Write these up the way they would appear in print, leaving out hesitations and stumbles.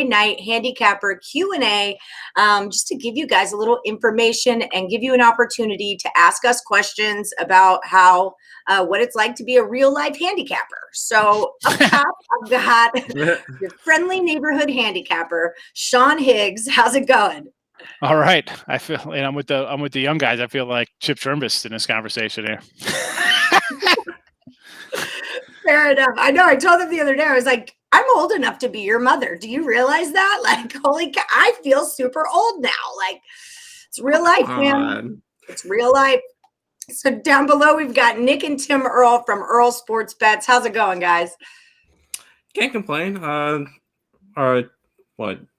night handicapper Q&A, just to give you guys a little information and give you an opportunity to ask us questions about how what it's like to be a real life handicapper. So up top, I've got your friendly neighborhood handicapper, Sean Higgs. How's it going? All right. I feel, and I'm with the young guys. I feel like Chip Turnbull in this conversation here. Fair enough. I know. I told them the other day, I was like, I'm old enough to be your mother. Do you realize that? Like, holy cow, I feel super old now. Like, it's real life, man. It's real life. So down below, we've got Nick and Tim Earle from Earle Sports Bets. How's it going, guys? Can't complain.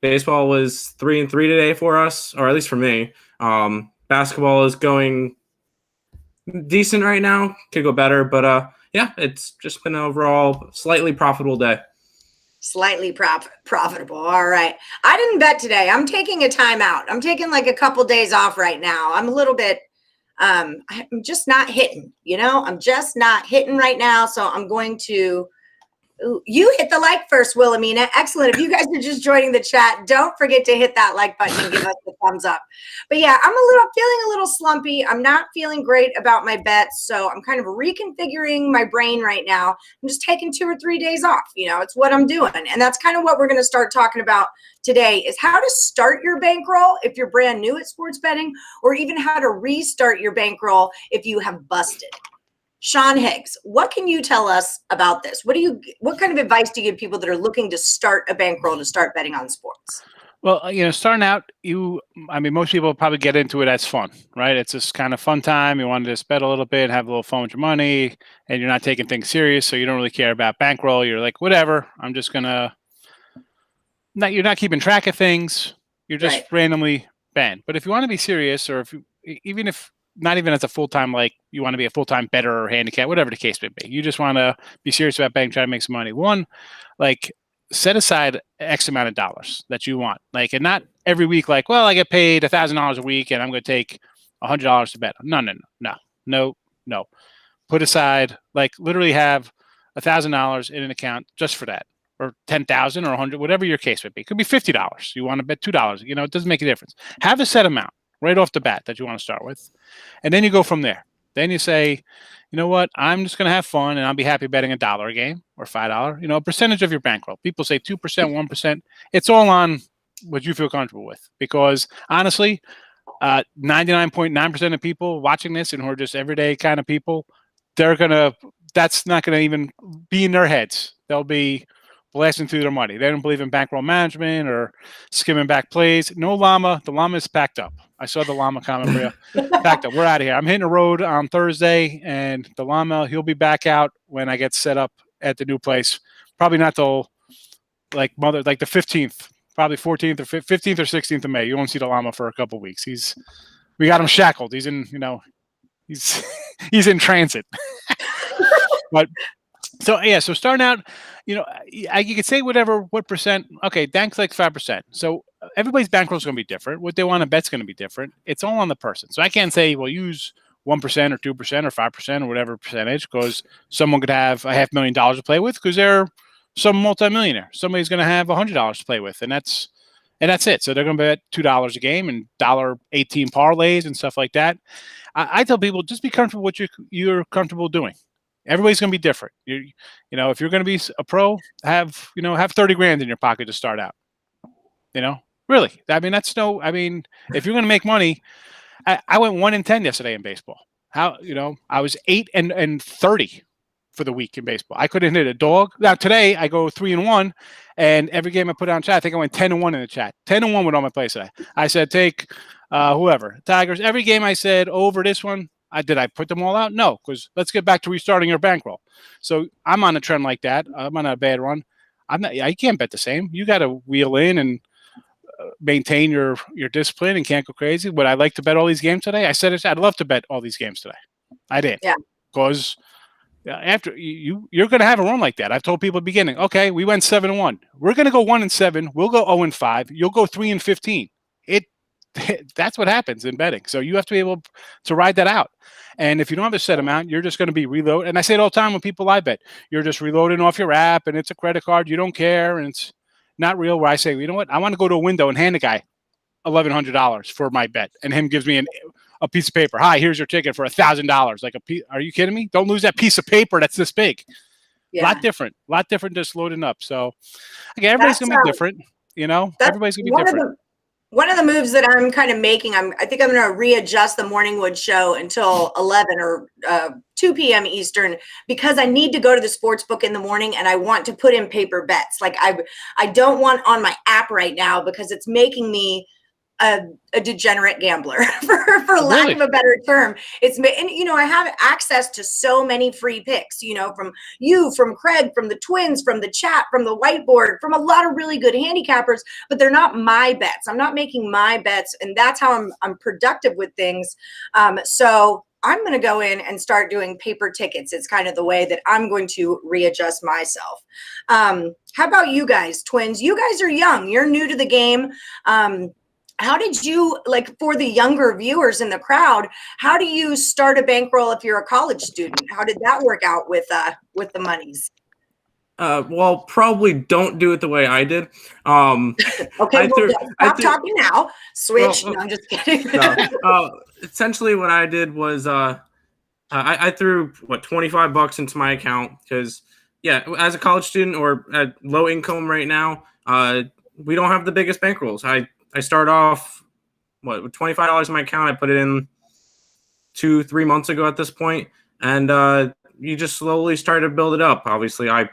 Baseball was 3-3 today for us, or at least for me. Basketball is going decent right now. Could go better, but yeah, it's just been an overall slightly profitable day. Slightly profitable. All right. I didn't bet today. I'm taking a timeout. I'm taking like a couple days off right now. I'm a little bit, I'm just not hitting, I'm just not hitting right now. So I'm going to, you hit the like first, Wilhelmina. Excellent. If you guys are just joining the chat, don't forget to hit that like button and give us the thumbs up. But yeah, I'm feeling a little slumpy. I'm not feeling great about my bets. So I'm kind of reconfiguring my brain right now. I'm just taking 2 or 3 days off. It's what I'm doing. And that's kind of what we're going to start talking about today is how to start your bankroll if you're brand new at sports betting, or even how to restart your bankroll if you have busted. Sean Higgs, what can you tell us about this? What kind of advice do you give people that are looking to start a bankroll to start betting on sports? Well, starting out, most people probably get into it as fun, right? It's just kind of fun time. You want to just bet a little bit, have a little fun with your money, and you're not taking things serious, so you don't really care about bankroll. You're like, whatever, I'm just you're not keeping track of things. You're just randomly betting. But if you want to be serious, or even if not even as a full-time, like you want to be a full-time bettor or handicap, whatever the case may be. You just want to be serious about betting, try to make some money. One, set aside X amount of dollars that you want. And not every week, I get paid $1,000 a week and I'm going to take $100 to bet. No. Put aside, literally have $1,000 in an account just for that, or $10,000 or $100, whatever your case would be. It could be $50. You want to bet $2. It doesn't make a difference. Have a set amount right off the bat that you want to start with. And then you go from there. Then you say, you know what, I'm just going to have fun and I'll be happy betting $1 a game or $5, a percentage of your bankroll. People say 2%, 1%. It's all on what you feel comfortable with. Because honestly, 99.9% of people watching this and who are just everyday kind of people, that's not going to even be in their heads. They'll be blasting through their money. They don't believe in bankroll management or skimming back plays. No llama. The llama is packed up. I saw the llama comment for you. Packed up. We're out of here. I'm hitting the road on Thursday, and the llama, he'll be back out when I get set up at the new place. Probably not till the 15th, probably 14th or 15th or 16th of May. You won't see the llama for a couple of weeks. We got him shackled. He's in, he's in transit. But so starting out, you could say what percent. Okay, bank's like 5%. So everybody's bankroll is going to be different. What they want to bet's going to be different. It's all on the person. So I can't say, well, use 1% or 2% or 5% or whatever percentage, because someone could have $500,000 to play with because they're some multimillionaire. Somebody's going to have $100 to play with, and that's it. So they're going to bet $2 a game and $1.18 parlays and stuff like that. I tell people, just be comfortable with what you're comfortable doing. Everybody's going to be different. If you're going to be a pro, have 30 grand in your pocket to start out. Really. If you're going to make money, I went 1-10 yesterday in baseball. I was 8-30 for the week in baseball. I couldn't hit a dog. Now today I go 3-1, and every game I put on chat, I think I went 10-1 in the chat. 10-1 with all my plays today. I said take whoever Tigers. Every game I said over this one. Did I put them all out? No, because let's get back to restarting your bankroll. So I'm on a trend like that. I'm on a bad run. I can't bet the same. You got to wheel in and maintain your discipline and can't go crazy. Would I like to bet all these games today? I said I'd love to bet all these games today. I did. Yeah. Because after you're going to have a run like that. I've told people at the beginning, okay, we went 7-1. We're going to go 1-7. We'll go 0-5. You'll go 3-15. That's what happens in betting. So you have to be able to ride that out. And if you don't have a set amount, you're just going to be reload. And I say it all the time when people I bet, you're just reloading off your app and it's a credit card. You don't care. And not real, where I say, you know what, I want to go to a window and hand a guy $1,100 for my bet, and him gives me a piece of paper. Hi, here's your ticket for $1,000. Like are you kidding me? Don't lose that piece of paper that's this big. Yeah. Lot different just loading up. So again, everybody's gonna be different. Everybody's gonna be different. One of the moves that I'm kind of making, I think I'm going to readjust the Morningwood show until 11 or 2 p.m. Eastern, because I need to go to the sports book in the morning and I want to put in paper bets. Like I don't want on my app right now because it's making me a degenerate gambler for lack of a better term. And I have access to so many free picks, from you, from Craig, from the twins, from the chat, from the whiteboard, from a lot of really good handicappers, but they're not my bets. I'm not making my bets, and that's how I'm productive with things. So I'm going to go in and start doing paper tickets. It's kind of the way that I'm going to readjust myself. How about you guys, twins? You guys are young. You're new to the game. How did you, like, for the younger viewers in the crowd, how do you start a bankroll if you're a college student? How did that work out with the monies? Well, probably don't do it the way I did. Okay, stop talking now. Switch. Well, no, I'm just kidding. Essentially, what I did was I threw $25 into my account because, as a college student or at low income right now, we don't have the biggest bankrolls. I start off with $25 in my account. I put it in 2-3 months ago at this point, and you just slowly start to build it up. Obviously, I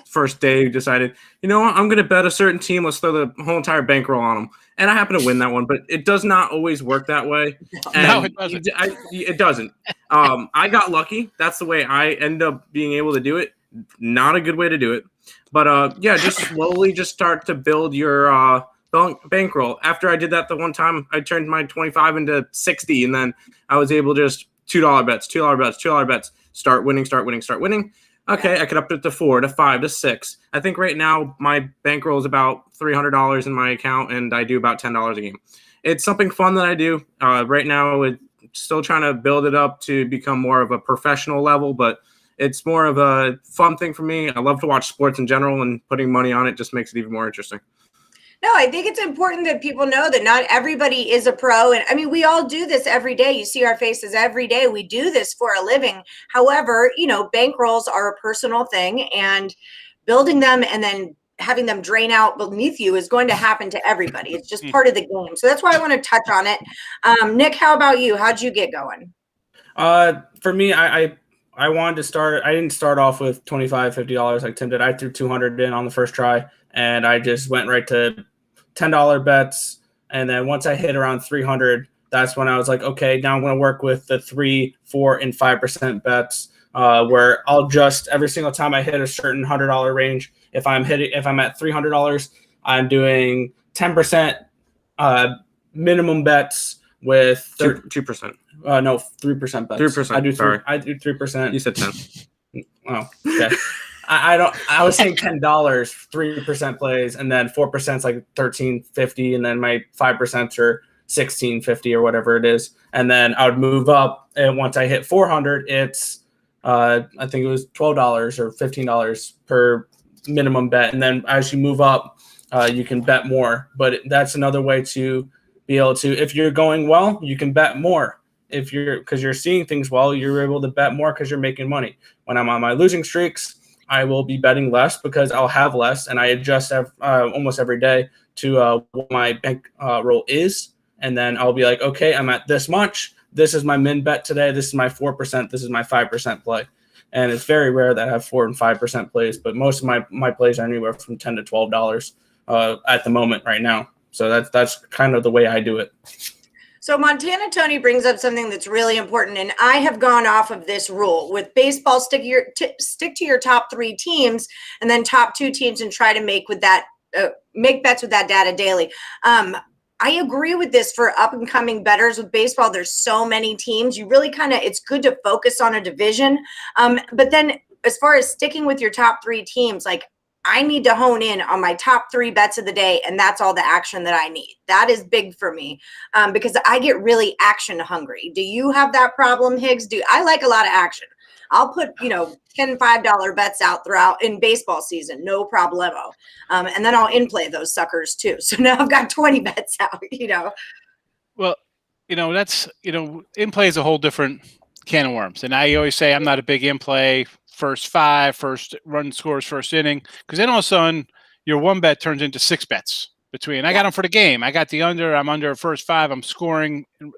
first day decided, you know what, I'm going to bet a certain team. Let's throw the whole entire bankroll on them, and I happen to win that one. But it does not always work that way. No, it doesn't. It doesn't. I got lucky. That's the way I end up being able to do it. Not a good way to do it, but just slowly just start to build your bankroll. After I did that the one time, I turned my 25 into 60, and then I was able to just $2 bets, start winning. Okay, I could up it to 4 to 5 to 6. I think right now my bankroll is about $300 in my account, and I do about $10 a game. It's something fun that I do. Right now, it's still trying to build it up to become more of a professional level, but it's more of a fun thing for me. I love to watch sports in general, and putting money on it just makes it even more interesting. No, I think it's important that people know that not everybody is a pro. And I mean, we all do this every day. You see our faces every day. We do this for a living. However, bankrolls are a personal thing, and building them and then having them drain out beneath you is going to happen to everybody. It's just part of the game. So that's why I want to touch on it. Nick, how about you? How'd you get going? For me, I wanted to start. I didn't start off with $25, $50 like Tim did. I threw 200 in on the first try, and I just went right to $10 bets. And then once I hit around 300, that's when I was like, okay, now I'm going to work with the 3%, 4%, and 5% bets, where I'll just every single time I hit a certain $100 range. If I'm at $300, I'm doing 10% minimum bets with 2%. No, 3% bets. 3%. I do 3%. You said 10. Oh, okay. I was saying $10, 3% plays, and then 4% is like $13.50, and then my 5% are $16.50 or whatever it is. And then I would move up, and once I hit 400, it's I think it was $12 or $15 per minimum bet. And then as you move up, you can bet more. But that's another way to be able to, if you're going well, you can bet more. Because you're seeing things well, you're able to bet more because you're making money. When I'm on my losing streaks, I will be betting less because I'll have less, and I adjust almost every day to what my bank roll is, and then I'll be like, okay, I'm at this much. This is my min bet today. This is my 4%. This is my 5% play, and it's very rare that I have 4 and 5% plays, but most of my plays are anywhere from $10 to $12 at the moment right now. So that's kind of the way I do it. So Montana Tony brings up something that's really important, and I have gone off of this rule. With baseball, stick to your top 3 teams and then top 2 teams, and try to make bets with that data daily. I agree with this for up and coming bettors. With baseball, there's so many teams. You really it's good to focus on a division. But then as far as sticking with your top 3 teams, like, I need to hone in on my top 3 bets of the day, and that's all the action that I need. That is big for me because I get really action hungry. Do you have that problem, Higgs? I like a lot of action. I'll put, $10, $5 bets out throughout in baseball season, no problemo. And then I'll in play those suckers too. So now I've got 20 bets out, Well, that's, in play is a whole different can of worms. And I always say I'm not a big in play first run scores, first inning, because then all of a sudden your one bet turns into 6 bets between. I got them for the game. I got the under. I'm under first 5. I'm scoring. And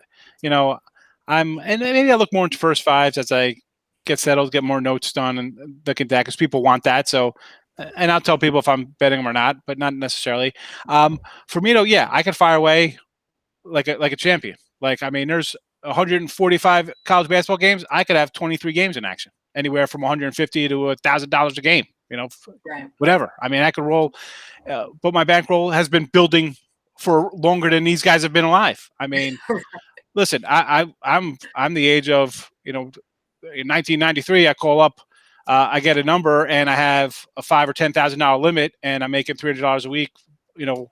maybe I look more into first 5s as I get settled, get more notes done, and look at that because people want that. So, and I'll tell people if I'm betting them or not, but not necessarily. For me, though, yeah, I could fire away like a champion. There's 145 college basketball games. I could have 23 games in action, anywhere from $150 to $1,000 a game. Right. Whatever. I could roll, but my bankroll has been building for longer than these guys have been alive. Listen, I'm the age of in 1993. I call up, I get a number, and I have a $5,000 or $10,000 limit, and I'm making $300 a week.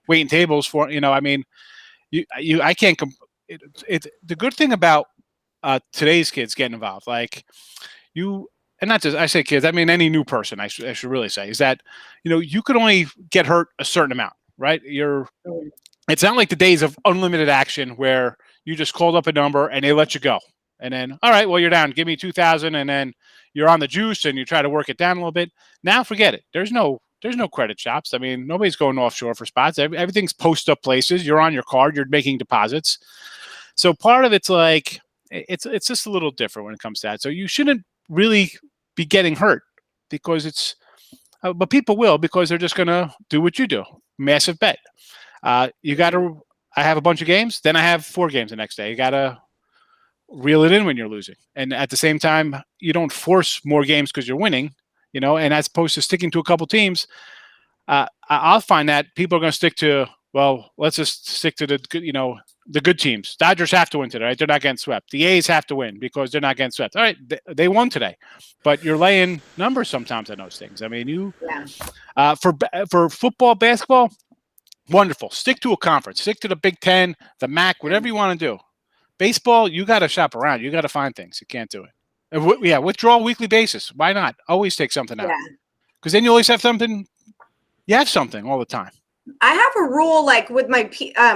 Waiting tables for I can't. The good thing about today's kids getting involved, and not just I say kids, I mean any new person. I should really say is that you could only get hurt a certain amount, right? It's not like the days of unlimited action where you just called up a number and they let you go, and then all right, well you're down, give me 2,000, and then you're on the juice and you try to work it down a little bit. Now forget it. There's no credit shops. Nobody's going offshore for spots. Everything's post up places. You're on your card. You're making deposits. So part of it's like it's just a little different when it comes to that. So you shouldn't really be getting hurt because but people will because they're just gonna do what you do. Massive bet. I have a bunch of games. Then I have 4 games the next day. You gotta reel it in when you're losing, and at the same time, you don't force more games because you're winning. And as opposed to sticking to a couple teams, I'll find that people are going to stick to, well, let's just stick to the good teams. Dodgers have to win today, right? They're not getting swept. The A's have to win because they're not getting swept. All right, they won today, but you're laying numbers sometimes on those things. For football, basketball, wonderful. Stick to a conference. Stick to the Big Ten, the MAC, whatever you want to do. Baseball, you got to shop around. You got to find things. You can't do it. Withdraw weekly basis. Why not? Always take something out. Because then you always have something. You have something all the time. I have a rule with my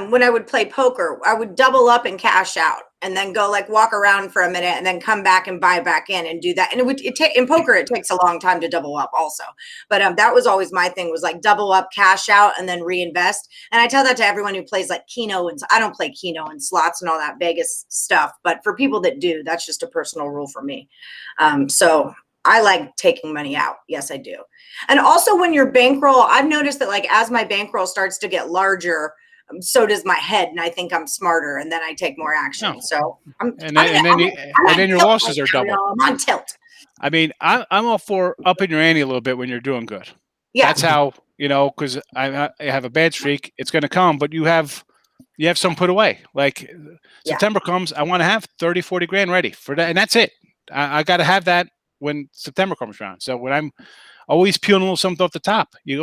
when I would play poker, I would double up and cash out, and then go walk around for a minute, and then come back and buy back in and do that. And in poker it takes a long time to double up also. But that was always my thing was double up, cash out, and then reinvest. And I tell that to everyone who plays Keno, and I don't play Keno and slots and all that Vegas stuff. But for people that do, that's just a personal rule for me. So I like taking money out. Yes, I do. And also when your bankroll, I've noticed that as my bankroll starts to get larger, so does my head, and I think I'm smarter, and then I take more action. So then your losses are double. I'm on tilt. I'm all for upping your ante a little bit when you're doing good. Yeah. That's how, because I have a bad streak, it's going to come, but you have some put away. September comes, I want to have 30, 40 grand ready for that. And that's it. I got to have that when September comes around. So when I'm always peeling a little something off the top, you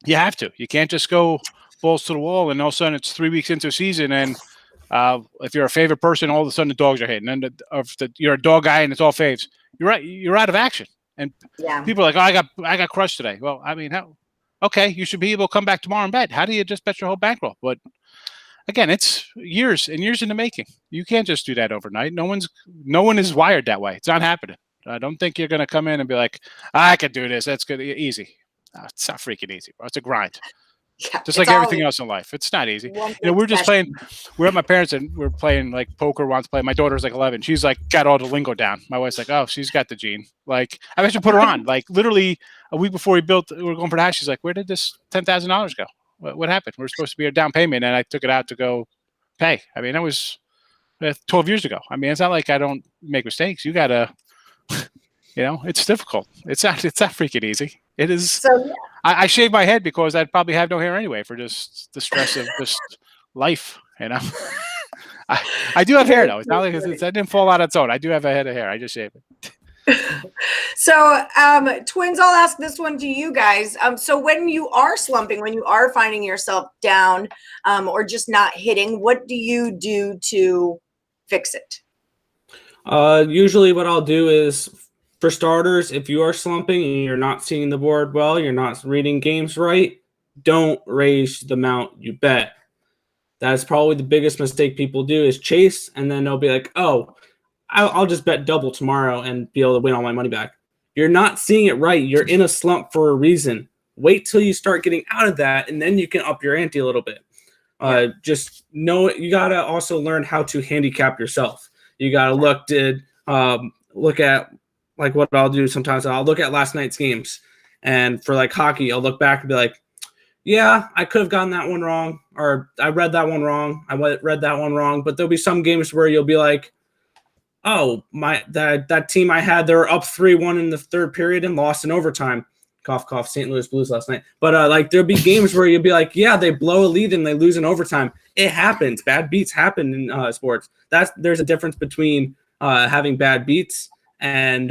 have to. You can't just go balls to the wall and all of a sudden it's 3 weeks into a season and if you're a favorite person, all of a sudden the dogs are hitting. And you're a dog guy and it's all faves. You're right. You're out of action. And people are like, oh, I got crushed today. Well, how? Okay, you should be able to come back tomorrow and bet. How do you just bet your whole bankroll? But again, it's years and years in the making. You can't just do that overnight. No one is wired that way. It's not happening. I don't think you're going to come in and be like, I can do this. That's good. Easy. It's not freaking easy, bro. It's a grind. Yeah, just like everything else in life. It's not easy. We're just playing. We're at my parents and we're playing poker. Wants to play. My daughter's 11. She's got all the lingo down. My wife's oh, she's got the gene. I should put her on. Literally a week before we were going for the house. She's like, where did this $10,000 go? What happened? We're supposed to be a down payment, and I took it out to go pay. That was 12 years ago. It's not like I don't make mistakes. You gotta. It's difficult. It's not freaking easy. It is. So, yeah. I shave my head because I'd probably have no hair anyway for just the stress of just life. I do have hair though. It's not like it didn't fall out on its own. I do have a head of hair. I just shave it. So, twins, I'll ask this one to you guys. So when you are slumping, when you are finding yourself down, or just not hitting, what do you do to fix it? Usually what I'll do is for starters, if you are slumping and you're not seeing the board well, you're not reading games right, don't raise the amount you bet. That's probably the biggest mistake people do is chase, and then they'll be like, oh, I'll just bet double tomorrow and be able to win all my money back. You're not seeing it right. You're in a slump for a reason. Wait till you start getting out of that, and then you can up your ante a little bit. Just know you got to also learn how to handicap yourself. You got to look at, like what I'll do sometimes. I'll look at last night's games, and for like hockey, I'll look back and be like, yeah, I could have gotten that one wrong, or I read that one wrong. I read that one wrong. But there'll be some games where you'll be like, oh, that team I had, they were up 3-1 in the third period and lost in overtime. Cough, cough, St. Louis Blues last night. But like there'll be games where you'll be like, yeah, they blow a lead and they lose in overtime. It happens. Bad beats happen in sports. There's a difference between having bad beats and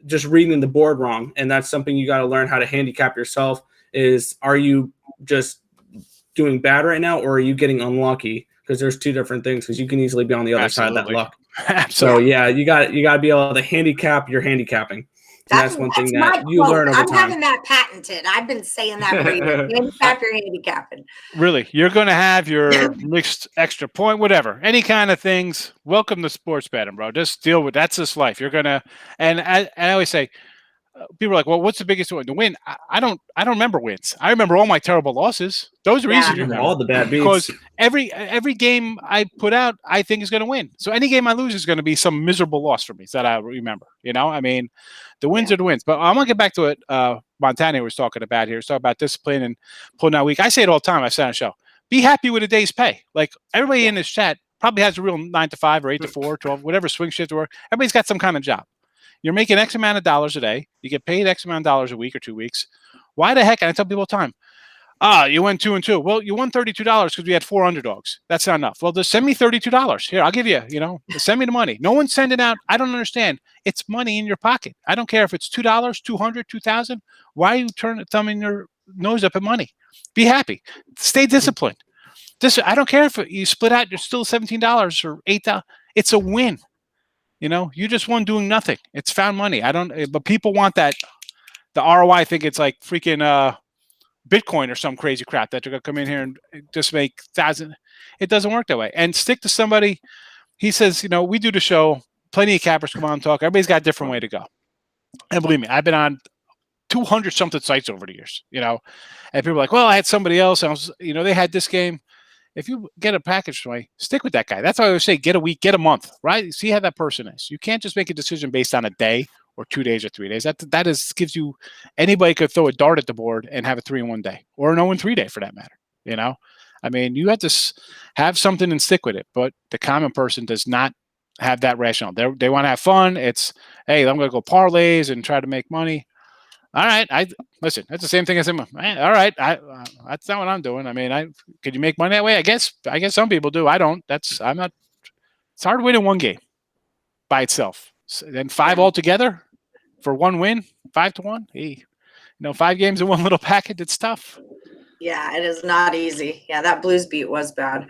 just reading the board wrong. And that's something you got to learn how to handicap yourself is, are you just doing bad right now, or are you getting unlucky? Because there's two different things, because you can easily be on the other side of that luck. So yeah, you got to be able to handicap your handicapping. That's one thing that you learn over time. I'm having that patented. I've been saying that for years. Handicap your handicapping. Really, you're going to have your mixed extra point, whatever, any kind of things. Welcome to sports betting, bro. Just deal with that's this life. You're gonna, and I always say, people are like, well, what's the biggest one? The win? I don't remember wins. I remember all my terrible losses. Those are easy to remember. All the bad beats. Because every game I put out, I think is going to win. So any game I lose is going to be some miserable loss for me that I remember. You know, I mean, the wins are the wins. But I'm going to get back to what Montana was talking about here. He's talking about discipline and pulling out week. I say it all the time. I say on the show, be happy with a day's pay. Like everybody in this chat probably has a real 9 to 5 or 8 to 4, 12, whatever swing shift or everybody's got some kind of job. You're making X amount of dollars a day. You get paid X amount of dollars a week or 2 weeks. Why the heck? And I tell people all the time, you went 2-2. Well, you won $32 because we had 4 underdogs. That's not enough. Well, just send me $32. Here, I'll give you, send me the money. No one's sending out. I don't understand. It's money in your pocket. I don't care if it's $2, $200, $2,000. Why are you thumbing your nose up at money? Be happy. Stay disciplined. I don't care if you split out, you're still $17 or $8. It's a win. You just won doing nothing. It's found money. But people want that. The ROI think it's like freaking Bitcoin or some crazy crap that they're going to come in here and just make thousands. It doesn't work that way. And stick to somebody. He says, we do the show. Plenty of cappers come on and talk. Everybody's got a different way to go. And believe me, I've been on 200 something sites over the years, and people are like, well, I had somebody else. And they had this game. If you get a package from me, stick with that guy. That's why I always say, get a week, get a month, right? See how that person is. You can't just make a decision based on a day or 2 days or 3 days. That gives you, anybody could throw a dart at the board and have a 3-in-1 day or an 0-3 day for that matter. I mean, you have to have something and stick with it, but the common person does not have that rationale. They want to have fun. It's, hey, I'm going to go parlays and try to make money. All right, listen. That's the same thing as him. All right, that's not what I'm doing. I mean, could you make money that way? I guess some people do. I don't. I'm not. It's hard to win in one game by itself. Then 5 altogether for one win, 5-1. Hey, 5 games in one little packet. It's tough. Yeah, it is not easy. Yeah, that Blues beat was bad.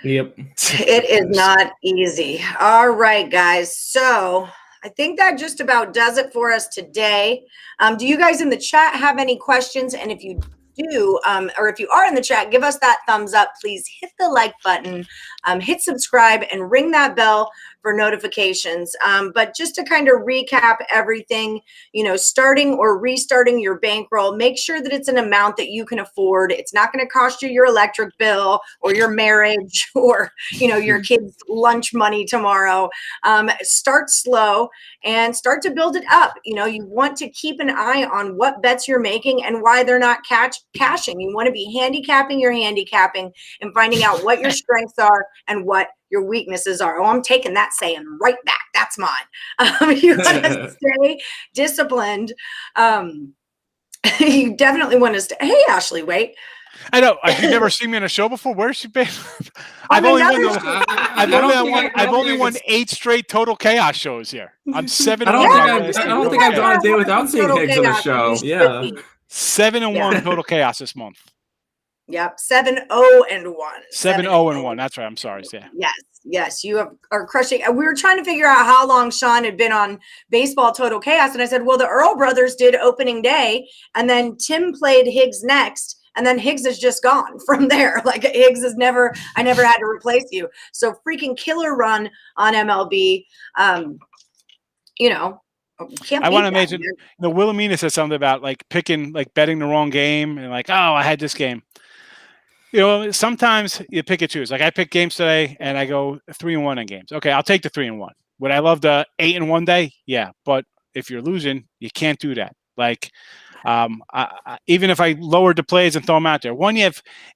Yep, it is not easy. All right, guys. So I think that just about does it for us today. Do you guys in the chat have any questions? And if you do, or if you are in the chat, give us that thumbs up. Please hit the like button, hit subscribe, and ring that bell for notifications. But just to kind of recap everything, starting or restarting your bankroll, make sure that it's an amount that you can afford. It's not going to cost you your electric bill or your marriage or, your kids' lunch money tomorrow. Start slow and start to build it up. You want to keep an eye on what bets you're making and why they're not cashing. You want to be handicapping your handicapping and finding out what your strengths are and what your weaknesses are. Oh, I'm taking that saying right back. That's mine. You want to stay disciplined. You definitely want to stay. Hey, Ashley, wait. I know. You've never seen me on a show before. Where's she been? I've only won 8 straight Total Chaos shows here. I'm 7. I don't think I've gone a day without seeing Higgs on the show. Yeah, 7-1 Total Chaos this month. Yep. 7-0-1. 7-0-1. That's right. I'm sorry. Yeah. Yes. You are crushing. We were trying to figure out how long Sean had been on Baseball Total Chaos. And I said, well, the Earle brothers did opening day. And then Tim played Higgs next. And then Higgs is just gone from there. Like Higgs is I never had to replace you. So freaking killer run on MLB. I want to imagine, Wilhelmina said something about like betting the wrong game and like, oh, I had this game. Sometimes you pick and choose. Like I pick games today and I go 3-1 on games. Okay, I'll take the 3-1. Would I love the 8-1 day? Yeah, but if you're losing, you can't do that. Like, even if I lowered the plays and throw them out there,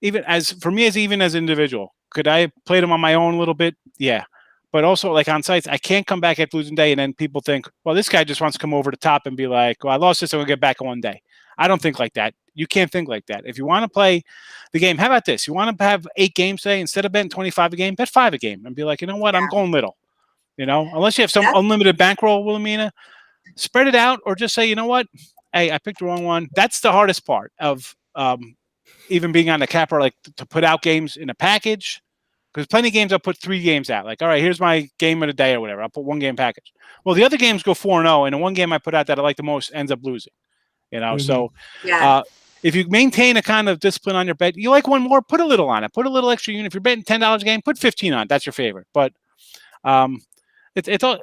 even as an individual, could I play them on my own a little bit? Yeah. But also, like on sites, I can't come back at losing day and then people think, well, this guy just wants to come over the top and be like, well, I lost this, I'm going to get back in one day. I don't think like that. You can't think like that. If you want to play the game, how about this? You want to have 8 games today, instead of betting 25 a game, bet 5 a game and be like, you know what? I'm going little. Unless you have some unlimited bankroll, Wilhelmina, spread it out or just say, you know what? Hey, I picked the wrong one. That's the hardest part of even being on the capper, like to put out games in a package. Because plenty of games I'll put 3 games out. Like, all right, here's my game of the day or whatever. I'll put 1 game package. Well, the other games go 4-0, and the one game I put out that I like the most ends up losing. So if you maintain a kind of discipline on your bet, you like one more, put a little on it. Put a little extra unit. If you're betting $10 a game, put 15 on it. That's your favorite. But it's all.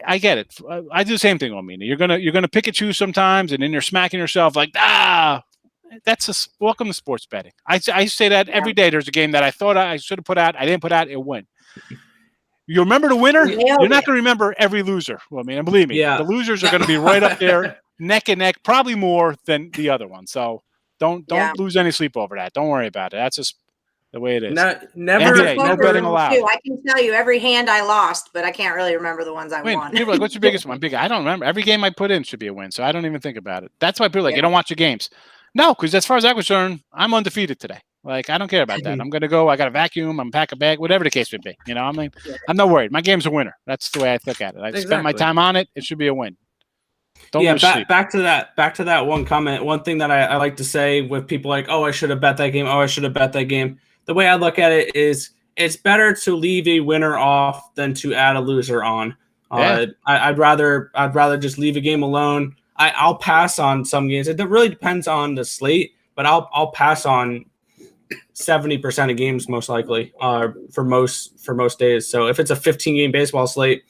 I get it. I do the same thing, Omina. You're gonna pick and choose sometimes, and then you're smacking yourself like, that's welcome to sports betting. I say that every day. There's a game that I thought I should have put out. I didn't put out. It win. You remember the winner. You're not going to remember every loser. Well, I mean, and believe me, the losers are going to be right up there, neck and neck, probably more than the other one. So don't lose any sleep over that. Don't worry about it. That's just the way it is. Never no betting allowed. I can tell you every hand I lost, but I can't really remember the ones I won. People are like, what's your biggest one? I don't remember. Every game I put in should be a win, so I don't even think about it. That's why people are like, you don't watch your games. No, because as far as I'm concerned, I'm undefeated today. Like, I don't care about that. I'm going to go. I got a vacuum. I'm pack a bag, whatever the case may be. I'm not worried. My game's a winner. That's the way I look at it. I spent my time on it. It should be a win. Don't lose sleep. Back to that one comment. One thing that I like to say with people like, oh, I should have bet that game. Oh, I should have bet that game. The way I look at it is it's better to leave a winner off than to add a loser on. I'd rather just leave a game alone. I'll pass on some games. It really depends on the slate, but I'll pass on 70% of games most likely for most days. So if it's a 15-game baseball slate,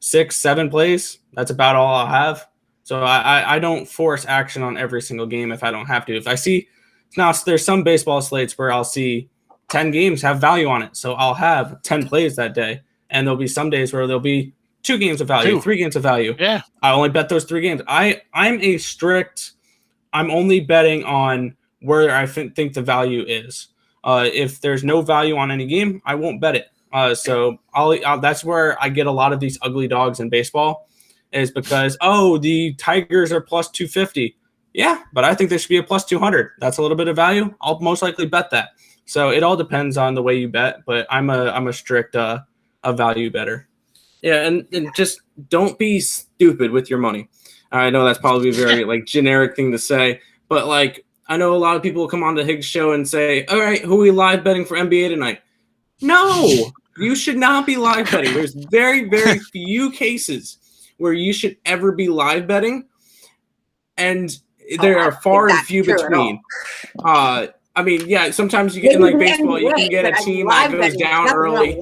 6-7 plays, that's about all I'll have. So I don't force action on every single game if I don't have to. If I see now, there's some baseball slates where I'll see 10 games have value on it, so I'll have 10 plays that day, and there'll be some days where there'll be 2 games of value, 3 games of value. Yeah, I only bet those 3 games. I'm only betting on where I think the value is. If there's no value on any game, I won't bet it. So that's where I get a lot of these ugly dogs in baseball, is because the Tigers are plus 250. Yeah, but I think they should be a plus 200. That's a little bit of value. I'll most likely bet that. So it all depends on the way you bet, but I'm a strict a value better. Yeah, and just don't be stupid with your money. I know that's probably a very generic thing to say, but I know a lot of people will come on the Higgs show and say, all right, who are we live betting for NBA tonight? No, you should not be live betting. There's very, very few cases where you should ever be live betting, and there are far and few between. I mean, yeah, sometimes you get in baseball, you can get a team that goes down early.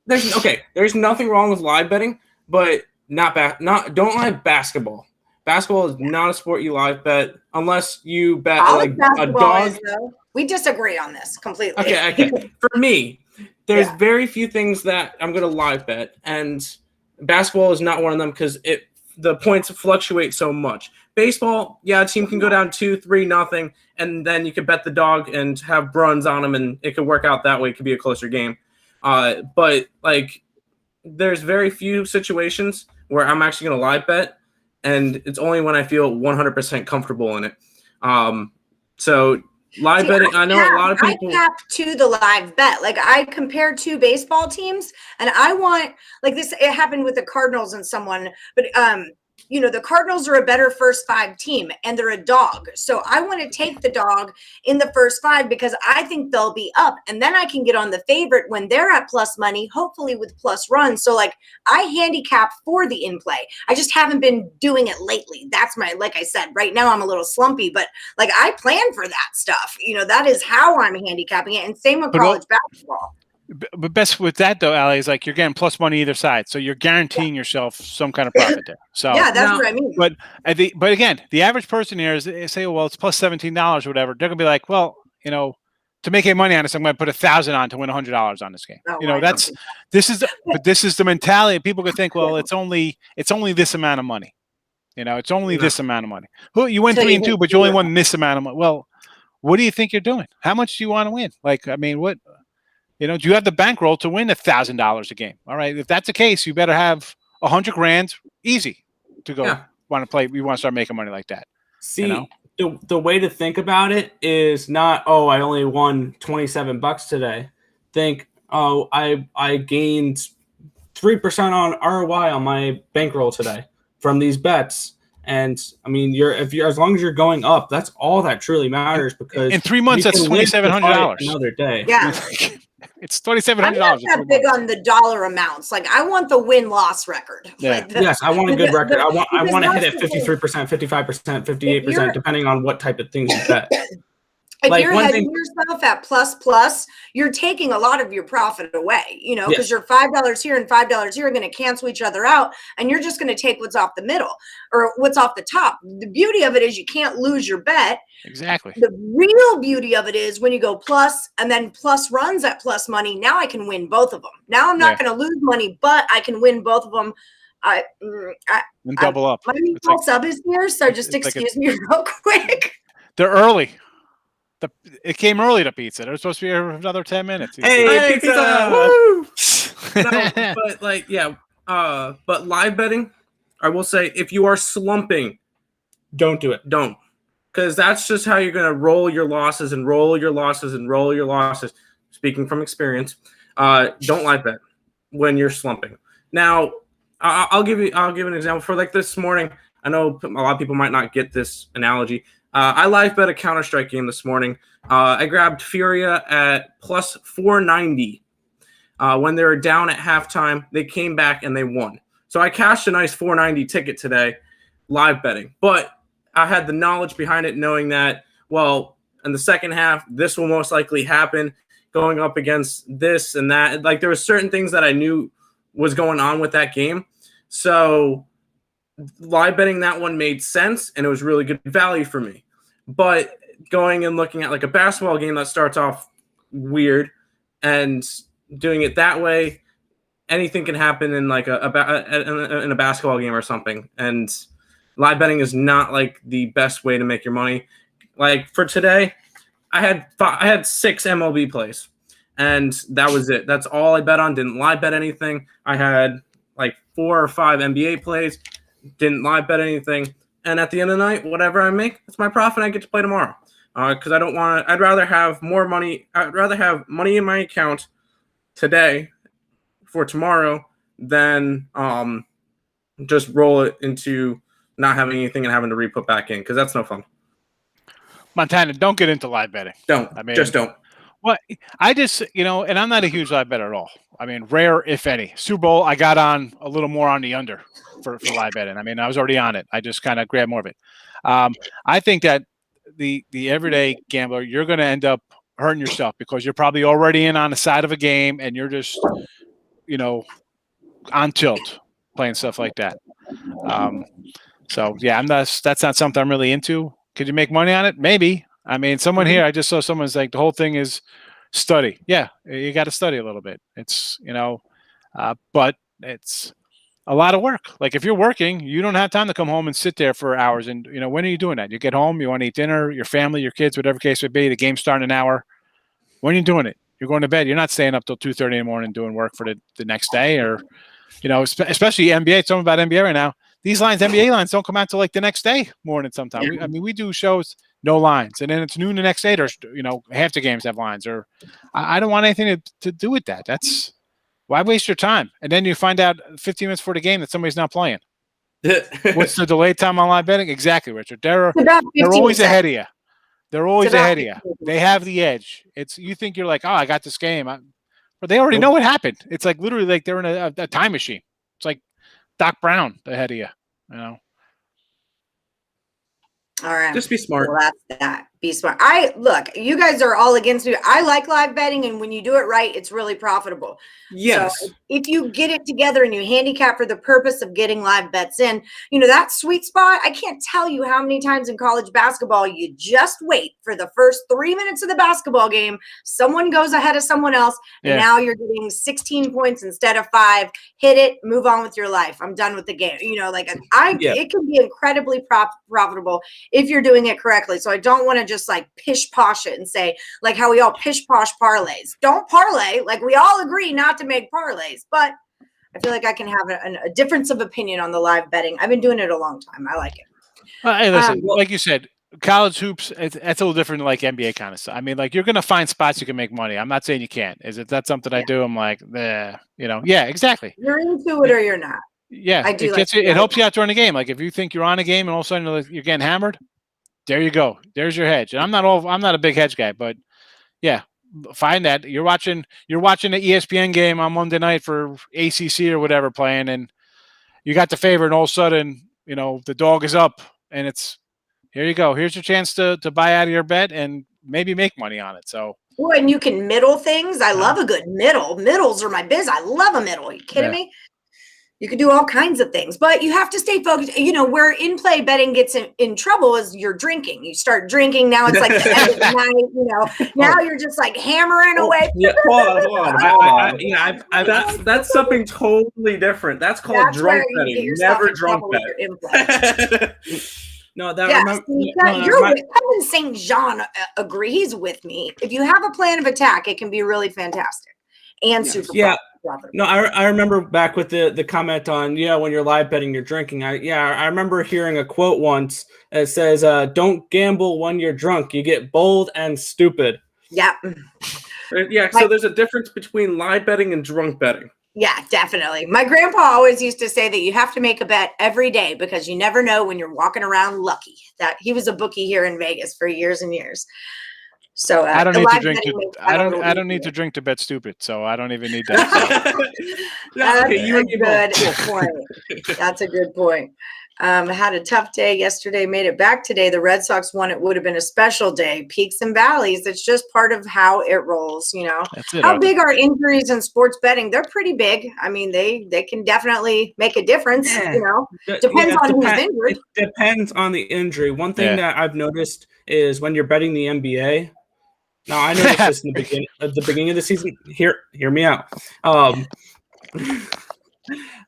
There's nothing wrong with live betting, but don't live basketball. Basketball is not a sport you live bet unless you bet a dog. We disagree on this completely. Okay. For me, there's very few things that I'm going to live bet, and basketball is not one of them because the points fluctuate so much. Baseball, a team can go down 2-3-0, and then you could bet the dog and have runs on them, and it could work out that way. It could be a closer game. But there's very few situations where I'm actually going to live bet, and it's only when I feel 100% comfortable in it. So live betting, I know a lot of people. I tap to the live bet. I compare 2 baseball teams, and I want this. It happened with the Cardinals and someone, but the Cardinals are a better first 5 team and they're a dog. So I want to take the dog in the first 5 because I think they'll be up. And then I can get on the favorite when they're at plus money, hopefully with plus runs. So like I handicap for the in play. I just haven't been doing it lately. That's like I said, right now I'm a little slumpy, but like I plan for that stuff. That is how I'm handicapping it. And same with college basketball. But best with that though, Ali, is like you're getting plus money either side, so you're guaranteeing yourself some kind of profit there. So yeah, that's what I mean. But again, the average person here is they say, well, it's plus $17 or whatever. They're gonna be like, well, to make any money on this, I'm going to put $1,000 on to win $100 on this game. This is the mentality. People could think, well, it's only this amount of money. It's only this amount of money. You win 3 and 2, but you only won this amount of money. Well, what do you think you're doing? How much do you want to win? Like, I mean, what? Do you have the bankroll to win $1,000 a game? All right. If that's the case, you better have $100,000 easy to go want to play. We want to start making money like that. See, the way to think about it is not, I only won $27 today. Think, I gained 3% on ROI on my bankroll today from these bets. And I mean, as long as you're going up, that's all that truly matters, because in 3 months, that's $2,700 another day. Yeah. It's $2,700. I'm not that big on the dollar amounts. Like I want the win-loss record. Yeah. Yes, I want a good record. I want to hit at 53%, 55%, 58%, depending on what type of things you bet. If you're hedging yourself at plus, you're taking a lot of your profit away, because your $5 here and $5 here are going to cancel each other out, and you're just going to take what's off the middle or what's off the top. The beauty of it is you can't lose your bet. Exactly. The real beauty of it is when you go plus and then plus runs at plus money, now I can win both of them. Now I'm not going to lose money, but I can win both of them. And double up. My default sub is here, so just excuse me real quick. They're early. It came early to pizza. They're supposed to be here for another 10 minutes. Hey, pizza! Woo! But live betting, I will say, if you are slumping, don't do it. Don't. Because that's just how you're going to roll your losses and roll your losses and roll your losses. Speaking from experience, don't live bet when you're slumping. Now, I'll give an example for like this morning. I know a lot of people might not get this analogy. I live bet a Counter-Strike game this morning. I grabbed Furia at plus 490. When they were down at halftime, they came back and they won. So I cashed a nice 490 ticket today, live betting. But I had the knowledge behind it, knowing that, well, in the second half, this will most likely happen, going up against this and that. Like, there were certain things that I knew was going on with that game. So live betting that one made sense, and it was really good value for me. But going and looking at like a basketball game that starts off weird and doing it that way, anything can happen in like in a basketball game or something. And live betting is not like the best way to make your money. Like for today, I had 6 MLB plays, and that was it. That's all I bet on. Didn't live bet anything. I had like 4 or 5 NBA plays. Didn't live bet anything. And at the end of the night, whatever I make, it's my profit. I get to play tomorrow. Because I don't want to. I'd rather have more money. I'd rather have money in my account today for tomorrow than just roll it into not having anything and having to re-put back in, because that's no fun. Montana, don't get into live betting. Just don't. Well, I just, and I'm not a huge live better at all. I mean, rare, if any. Super Bowl, I got on a little more on the under for live betting. I mean, I was already on it. I just kind of grabbed more of it. I think that the everyday gambler, you're going to end up hurting yourself because you're probably already in on the side of a game and you're just, on tilt playing stuff like that. So yeah, that's not something I'm really into. Could you make money on it? Maybe. I mean, someone here, I just saw someone's like, the whole thing is study. Yeah, you got to study a little bit. It's, but it's a lot of work. Like if you're working, you don't have time to come home and sit there for hours. And, when are you doing that? You get home, you want to eat dinner, your family, your kids, whatever case may be, the game's starting an hour. When are you doing it? You're going to bed. You're not staying up till 2:30 in the morning doing work for the next day, or, especially NBA. It's something about NBA right now. These NBA lines don't come out till like the next day morning sometimes. We do shows, no lines. And then it's noon the next day. There's, half the games have lines. Or I don't want anything to do with that. Why waste your time? And then you find out 15 minutes before the game that somebody's not playing. What's the delay time on live betting? Exactly, Richard. They're About always 15 ahead of you. They're always about ahead of you. 15 They have the edge. You think you're like, oh, I got this game, but they already know what happened. It's like literally like they're in a time machine. It's like Doc Brown ahead of you. You know. All right. Just be smart. Well, that's that. Be smart. Look, you guys are all against me. I like live betting, and when you do it right, it's really profitable. Yes. So if you get it together and you handicap for the purpose of getting live bets in, that sweet spot, I can't tell you how many times in college basketball you just wait for the first 3 minutes of the basketball game. Someone goes ahead of someone else, and now you're getting 16 points instead of 5. Hit it, move on with your life. I'm done with the game. It can be incredibly profitable if you're doing it correctly. So I don't want to just like pish posh it and say like how we all pish posh parlays. Don't parlay. Like we all agree not to make parlays, but I feel like I can have a difference of opinion on the live betting. I've been doing it a long time. I like it. Hey, listen, like you said, college hoops, it's a little different than like NBA kind of stuff. I mean, like you're going to find spots you can make money. I'm not saying you can't. That's something I do? I'm like, yeah, exactly. You're into it or you're not. Yeah, it helps you out during the game. Like if you think you're on a game and all of a sudden you're getting hammered, there you go. There's your hedge. And I'm not a big hedge guy, but yeah, find that you're watching the ESPN game on Monday night for ACC or whatever playing, and you got the favorite, and all of a sudden, the dog is up, and here you go. Here's your chance to buy out of your bet and maybe make money on it. So. Well, and you can middle things. I love a good middle. Middles are my biz. I love a middle. Are you kidding me? You can do all kinds of things, but you have to stay focused. Where in-play betting gets in trouble is you're drinking. You start drinking. Now it's like the end of the night, now you're just like hammering away. Yeah, hold on. That's something totally different. That's called drunk betting. Never drunk bet. No, you're with Kevin St. John. Agree. He's with me. If you have a plan of attack, it can be really fantastic and super profitable. No, I remember back with the comment on when you're live betting, you're drinking. I remember hearing a quote once that says, "Don't gamble when you're drunk. You get bold and stupid." Yeah. Yeah. So there's a difference between live betting and drunk betting. Yeah, definitely. My grandpa always used to say that you have to make a bet every day because you never know when you're walking around lucky. That he was a bookie here in Vegas for years and years. So I don't need to drink. I don't need to drink to bet stupid. So I don't even need that. That's a good point. That's a good point. Had a tough day yesterday. Made it back today. The Red Sox won. It would have been a special day. Peaks and valleys. It's just part of how it rolls. That's it, how big are injuries in sports betting? They're pretty big. I mean, they can definitely make a difference. Depends on who's injured. It depends on the injury. One thing that I've noticed is when you're betting the NBA. Now, I noticed this in the beginning of the season. Hear me out.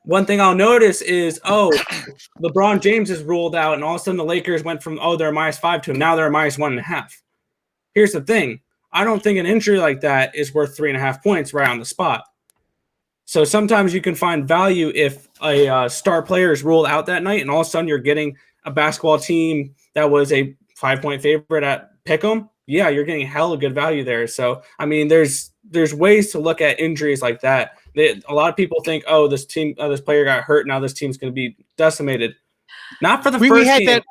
One thing I'll notice is, LeBron James is ruled out, and all of a sudden the Lakers went from, they're -5 to him. Now they're -1.5. Here's the thing. I don't think an injury like that is worth 3.5 points right on the spot. So sometimes you can find value if a star player is ruled out that night, and all of a sudden you're getting a basketball team that was a 5-point favorite at Pick'em. Yeah, you're getting hella good value there. So, I mean, there's ways to look at injuries like that. A lot of people think, this player got hurt. Now this team's going to be decimated. Not for the first game.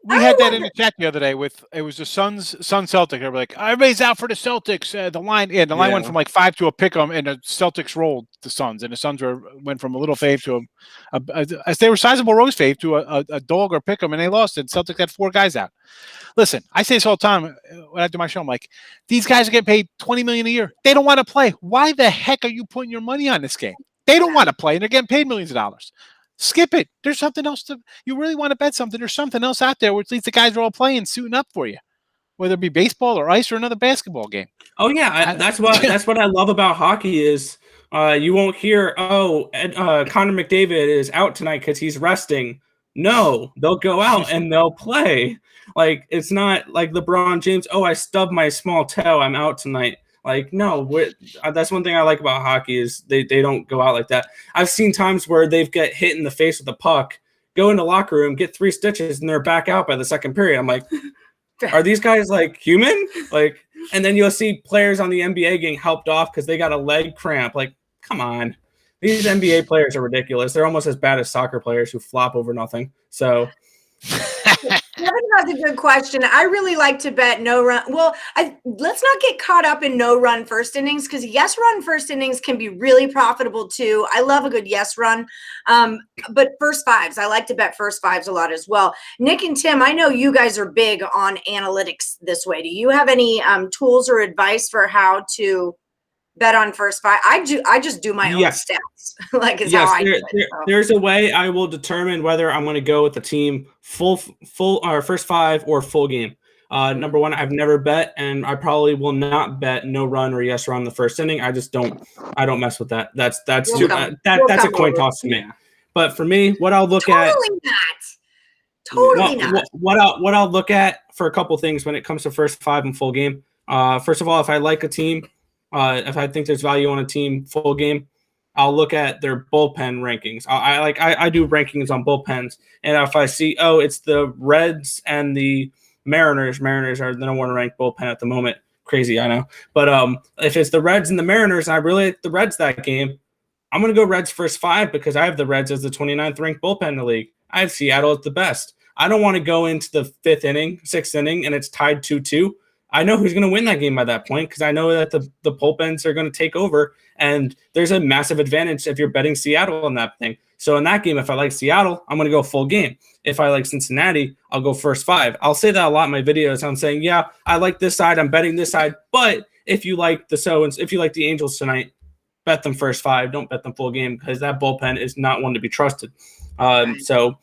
We had that in the chat the other day it was the Suns Celtics. They were like, everybody's out for the Celtics. The line went from like 5 to a pick 'em, and the Celtics rolled the Suns, and the Suns went from a little fave to they were sizable rose fave to a dog or pick 'em, and they lost. And Celtics had 4 guys out. Listen, I say this all the time when I do my show. I'm like, these guys are getting paid $20 million a year. They don't want to play. Why the heck are you putting your money on this game? They don't want to play, and they're getting paid millions of dollars. Skip it. There's something else you really want to bet something. There's something else out there where at least the guys are all playing, suiting up for you, whether it be baseball or ice or another basketball game. Oh yeah, that's what I love about hockey is you won't hear Connor McDavid is out tonight because he's resting. No, they'll go out and they'll play. Like it's not like LeBron James. I stubbed my small toe. I'm out tonight. Like, no, that's one thing I like about hockey is they don't go out like that. I've seen times where they've get hit in the face with a puck, go in the locker room, get 3 stitches, and they're back out by the second period. I'm like, are these guys like human? Like, and then you'll see players on the NBA getting helped off because they got a leg cramp. Like, come on. These NBA players are ridiculous. They're almost as bad as soccer players who flop over nothing. So Kevin has a good question. I really like to bet no run. Well, let's not get caught up in no run first innings, because yes run first innings can be really profitable too. I love a good yes run. But first fives, I like to bet first fives a lot as well. Nick and Tim, I know you guys are big on analytics this way. Do you have any tools or advice for how to bet on first five? I just do my own stats. Like is how I do it. There's a way I will determine whether I'm going to go with the team full or first five or full game. Number one, I've never bet, and I probably will not bet no run or yes run the first inning. I don't mess with that. That's a coin toss to me. But for me, what I'll look at what I'll look at for a couple things when it comes to first five and full game. First of all, if I like a team, if I think there's value on a team full game, I'll look at their bullpen rankings. I do rankings on bullpens, and if I see it's the Reds and the Mariners are the number one ranked bullpen at the moment. Crazy, I know, but if it's the Reds and the Mariners, and I really like the Reds that game, I'm gonna go Reds first five because I have the Reds as the 29th ranked bullpen in the league. I have Seattle at the best. I don't want to go into the sixth inning, and it's tied 2-2. I know who's going to win that game by that point because I know that the bullpens are going to take over, and there's a massive advantage if you're betting Seattle on that thing. So in that game, if I like Seattle, I'm going to go full game. If I like Cincinnati, I'll go first five. I'll say that a lot in my videos. I'm saying, yeah, I like this side. I'm betting this side. But if you like if you like the Angels tonight, bet them first five. Don't bet them full game because that bullpen is not one to be trusted. So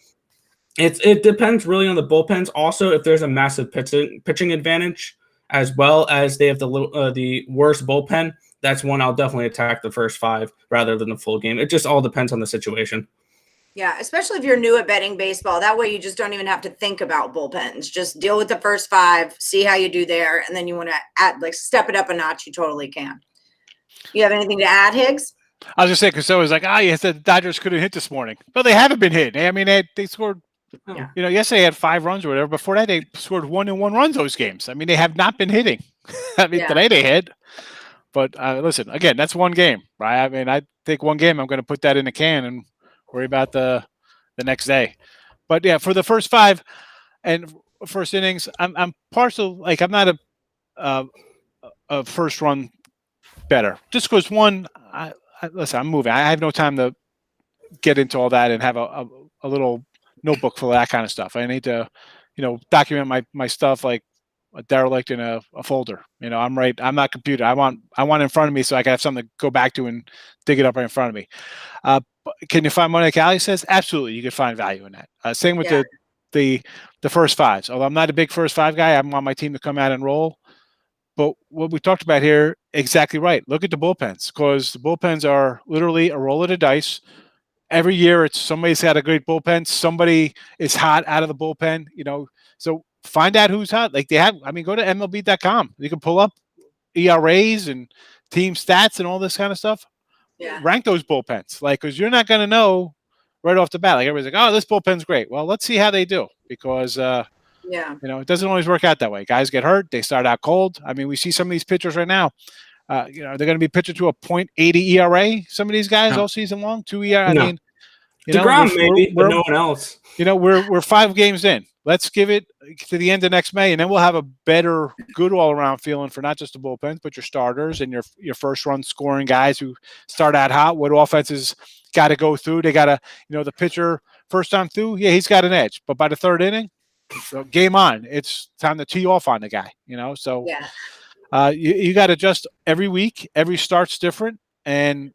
it depends really on the bullpens. Also, if there's a massive pitching advantage, as well as they have the worst bullpen, that's one I'll definitely attack the first five rather than the full game. It just all depends on the situation. Yeah, especially if you're new at betting baseball. That way you just don't even have to think about bullpens. Just deal with the first five, see how you do there, and then you want to step it up a notch, you totally can. You have anything to add, Higgs? I was just saying, because so it was like, yes, the Dodgers couldn't hit this morning. But they haven't been hit. I mean, they scored. Yesterday they had 5 runs or whatever. Before that, they scored 1 and 1 runs those games. I mean, they have not been hitting. I mean, today they hit. But listen, again, that's one game, right? I mean, I think one game, I'm going to put that in a can and worry about the next day. But yeah, for the first 5 and first innings, I'm partial. Like I'm not a first run better. Just because one, listen, I'm moving. I have no time to get into all that and have a little notebook for that kind of stuff. I need to, document my stuff like a derelict in a folder. I'm not computer. I want it in front of me so I can have something to go back to and dig it up right in front of me. Can you find money like Ali says? Absolutely, you can find value in that. Same with the first fives. Although I'm not a big first five guy, I want my team to come out and roll. But what we talked about here, exactly right. Look at the bullpens, because the bullpens are literally a roll of the dice. Every year, it's somebody's got a great bullpen. Somebody is hot out of the bullpen, So find out who's hot. Like they have, go to MLB.com. You can pull up ERAs and team stats and all this kind of stuff. Yeah. Rank those bullpens, because you're not going to know right off the bat. Like everybody's like, oh, this bullpen's great. Well, let's see how they do because, it doesn't always work out that way. Guys get hurt. They start out cold. I mean, we see some of these pitchers right now. They're going to be pitching to a .80 ERA. Some of these guys all season long, 2 ERA. No. I mean, DeGrom maybe, but no one else. We're 5 games in. Let's give it to the end of next May, and then we'll have a better, good all-around feeling for not just the bullpens, but your starters and your first-run scoring guys who start out hot. What offenses got to go through? They got to, the pitcher first time through. Yeah, he's got an edge, but by the 3rd inning, so game on. It's time to tee off on the guy. So. Yeah. You got to adjust every week. Every start's different, and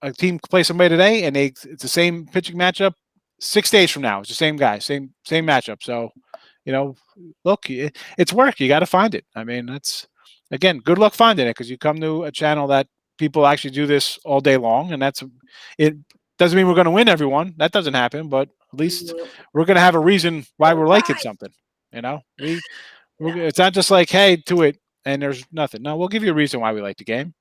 a team can play somebody today, and it's the same pitching matchup 6 days from now. It's the same guy, same matchup. So, look, it's work. You got to find it. I mean, that's again, good luck finding it because you come to a channel that people actually do this all day long, and it doesn't mean we're going to win everyone. That doesn't happen, but at least we're going to have a reason why we're liking something. It's not just like, hey, do it. And there's nothing. No, we'll give you a reason why we like the game.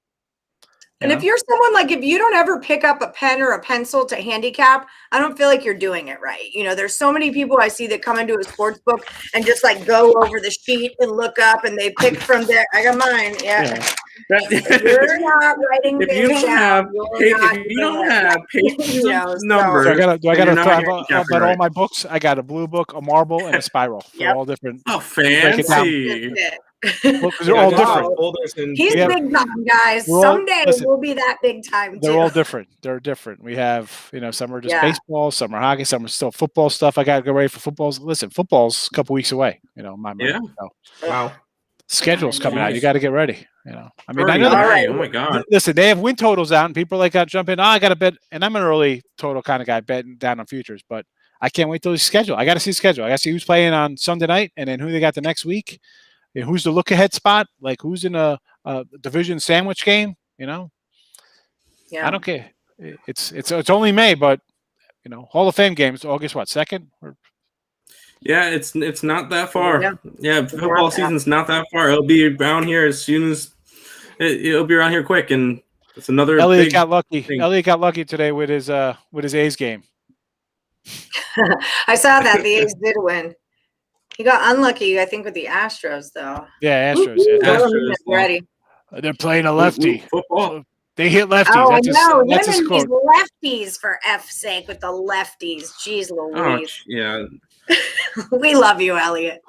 And if you're someone if you don't ever pick up a pen or a pencil to handicap, I don't feel like you're doing it right. There's so many people I see that come into a sports book and just go over the sheet and look up and they pick from there. I got mine. Yeah. You're not writing If you things don't down. have, You're not if you don't doing it. have pages You know, of so- numbers, Do I gotta then you're not have handicapping about all right. my books? I got a blue book, a marble, and a spiral. So Yep. all different. Oh, break it down. fancy! Well, because they're all I got different. folders and He's Yeah. big time, guys. We're all- Someday listen, we'll be that big time They're too. all different. They're different. We have, some are just Yeah. baseball, some are hockey, some are still football stuff. I got to go ready for footballs. Listen, football's a couple weeks away. My Yeah. so schedule's coming out. You Nice. got to get ready. I mean, I know Already that. May. Oh my god! Listen, they have win totals out, and people are like, "I jump in. Oh, I got to bet." And I'm an early total kind of guy, betting down on futures. But I can't wait till the schedule. I got to see the schedule. I got to see who's playing on Sunday night, and then who they got the next week. And who's the look ahead spot? Like who's in a division sandwich game? Yeah. I don't care. It's only May, but Hall of Fame games August 2nd? Yeah, it's not that far. Yeah, football not season's not that far. It'll be around here as soon as it'll be around here quick, and it's another. Elliot got lucky. thing. Elliot got lucky today with his A's game. I saw that the A's did win. He got unlucky, I think, with the Astros though. Yeah, Astros. Astros, Ready. They're playing a lefty. Football. They hit lefties. Oh, That's no, that's his him and quote. these lefties for F's sake with the lefties. Jeez Oh, Louise. yeah. We love you, Elliot.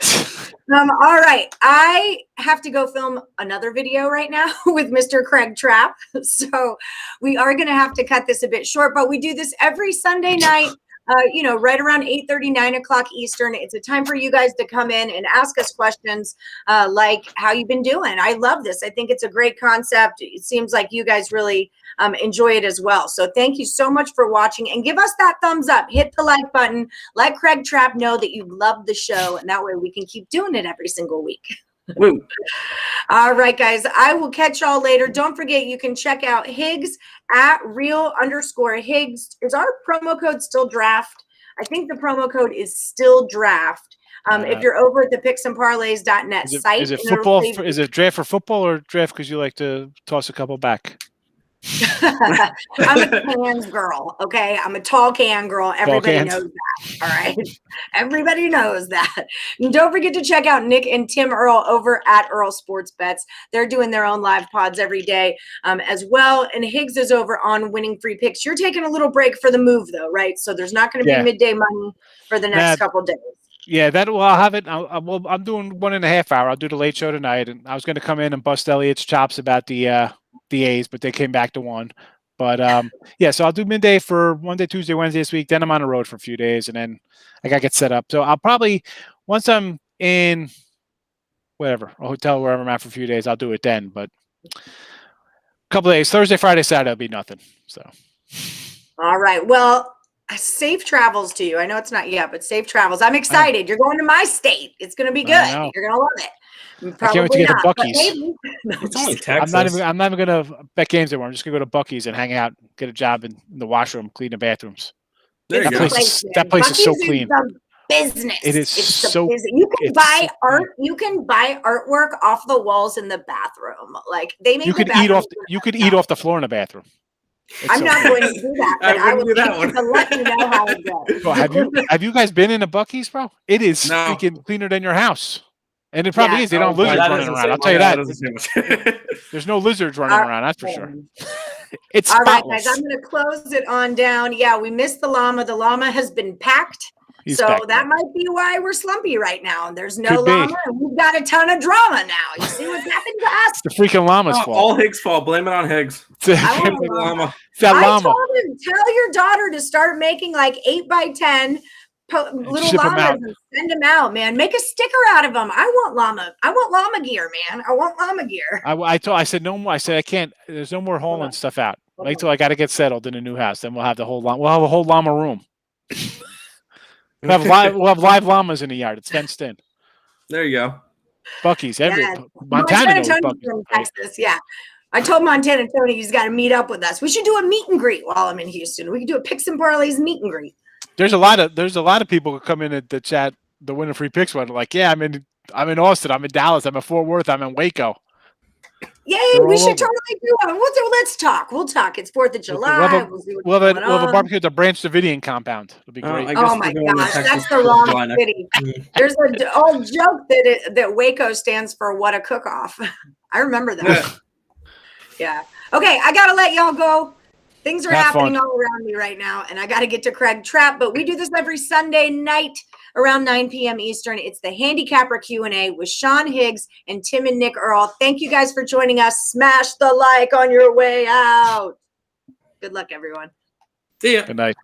All right. I have to go film another video right now with Mr. Craig Trapp. So we are going to have to cut this a bit short, but we do this every Sunday night. Right around 8:30, 9 o'clock Eastern. It's a time for you guys to come in and ask us questions like how you've been doing. I love this. I think it's a great concept. It seems like you guys really enjoy it as well. So thank you so much for watching, and give us that thumbs up. Hit the like button. Let Craig Trapp know that you love the show, and that way we can keep doing it every single week. Woo. All right, guys. I will catch y'all later. Don't forget, you can check out Higgs at real_Higgs. Is our promo code still draft? I think the promo code is still draft. If you're over at the picksandparlays.net site. Is it football? Is it draft for football or draft because you like to toss a couple back? I'm a cans girl, okay? I'm a tall can girl. Everybody knows that, all right? Everybody knows that. And don't forget to check out Nick and Tim Earle over at Earle Sports Bets. They're doing their own live pods every day as well. And Higgs is over on Winning Free Picks. You're taking a little break for the move, though, right? So there's not going to be midday money for the next couple days. Yeah, I'll have it. I'm doing 1.5 hour. I'll do the late show tonight, and I was going to come in and bust Elliot's chops about the A's, but they came back to 1. But so I'll do midday for Monday, Tuesday, Wednesday this week. Then I'm on the road for a few days, and then I got to get set up. So I'll probably, once I'm in a hotel, wherever I'm at for a few days, I'll do it then. But a couple of days, Thursday, Friday, Saturday, will be nothing. So. All right. Well, safe travels to you. I know it's not yet, but safe travels. I'm excited. You're going to my state. It's going to be good. You're going to love it. Probably I can't wait to get to Buc-ee's. It's only Texas. I'm not even going to bet games anymore. I'm just going to go to Buc-ee's and hang out, get a job in the washroom, clean the bathrooms. There you go. That place is so clean. Business. It is so. You can buy art. You can buy artwork off the walls in the bathroom. Like they make. You could eat off. You could eat off the floor in the bathroom. I'm not going to do that, but I would do that one. To let you know how it goes. Bro, have you guys been in a Buc-ee's, bro? It is freaking cleaner than your house. And it probably is. They don't have lizards running around. I'll tell you that. There's no lizards running around. That's for sure. It's all right, spotless. guys. I'm going to close it on down. Yeah, we missed the llama. The llama has been packed. So that might be why we're slumpy right now. There's no llama, and we've got a ton of drama now. You see what's happened to us? It's the freaking llama's fault. All Higgs' fault. Blame it on Higgs. I told him, tell your daughter to start making like 8x10 little llamas and send them out, man. Make a sticker out of them. I want llama gear, man. I want llama gear. I said no more. I said I can't. There's no more hauling stuff out. Wait till I got to get settled in a new house. Then we'll have the whole llama. We'll have a whole llama room. We'll have live llamas in the yard. It's fenced in. There you go. Buc-ee's. Montana knows Buc-ee's from Texas. Yeah. I told Montana Tony he's got to meet up with us. We should do a meet and greet while I'm in Houston. We can do a Picks and Parlays meet and greet. There's a lot of people who come in at the chat, the Winning Free Picks one, like, yeah, I'm in Austin, I'm in Dallas, I'm in Fort Worth, I'm in Waco. Yay, we should totally do one. Let's talk. We'll talk. It's 4th of July. We'll have a barbecue at the Branch Davidian compound. It'll be great. Oh my gosh, that's the wrong city. There's an old joke that Waco stands for what a cook-off. I remember that. Yeah. Okay, I gotta let y'all go. Things are Have happening fun. all around me right now, and I got to get to Craig Trapp. But we do this every Sunday night around 9 p.m. Eastern. It's the Handicapper Q&A with Sean Higgs and Tim and Nick Earle. Thank you guys for joining us. Smash the like on your way out. Good luck, everyone. See ya. Good night.